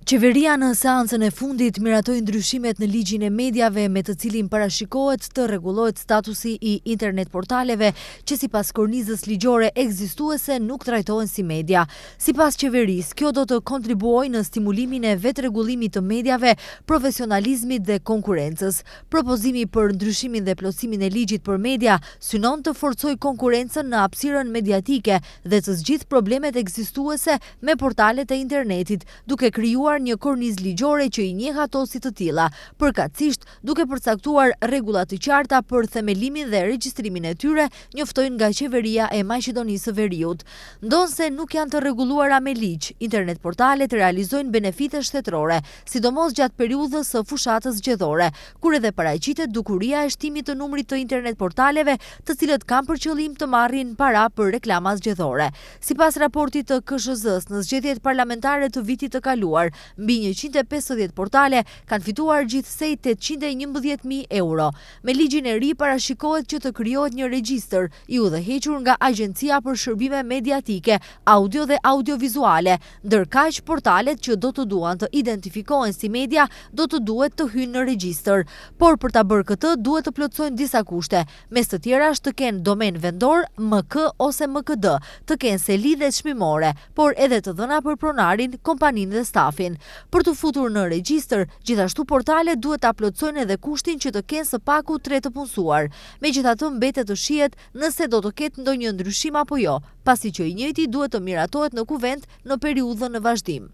Qeveria në seancën e fundit miratoi ndryshimet në ligjin e mediave me të cilin parashikohet të rregullohet statusi I internet portaleve që sipas kornizës ligjore ekzistuese nuk trajtohen si media. Sipas qeverisë, kjo do të kontribuojë në stimulimin e vetrregullimit të mediave, profesionalizmit dhe konkurrencës. Propozimi për ndryshimin dhe plotësimin e ligjit për media synon të forcojë konkurrencën në hapësirën mediatike dhe të zgjidhë problemet ekzistuese me portalet e internetit, duke krijuar një kornizë ligjore që I njeh ato si të tilla, përkatësisht duke përcaktuar rregulla të qarta për themelimin dhe regjistrimin e tyre, njoftojnë nga qeveria e Maqedonisë së Veriut. Ndonse nuk janë të rregulluara me ligj, internet portalet realizojnë benefite shtetërore, sidomos gjatë periudhës së fushatës zgjedhore, kur edhe paraqitet dukuria e shtimit të numrit të internet portaleve, të cilët kanë për qëllim të marrin para për reklama zgjedhore. Sipas raportit të KSZ-s në zgjedhjet parlamentare të vitit të kaluar, mbi 150 portale kanë fituar gjithsej 811.000 euro. Me ligjin e ri parashikohet që të krijohet një regjistër I udhëhequr nga Agjencia për Shërbime Mediatike, Audio dhe Audiovizuale, ndërkaq portalet që do të duan të identifikohen si media do të duhet të hyjnë në regjistër. Por për ta bërë këtë duhet të plotësojnë disa kushte, mes të tjerash të kenë domen vendor, MK ose MKD, të kenë seli dhe çmimore, por edhe të dhëna për pronarin, kompaninë dhe stafin. Për të futur në regjistër, gjithashtu portalet duhet ta plotësojnë edhe kushtin që të kenë së paku 3 të punësuar. Megjithatë mbetet të shihet nëse do të ketë ndonjë ndryshim apo jo, pasi që I njëjti duhet të miratohet në kuvent në periudhën në vazhdim.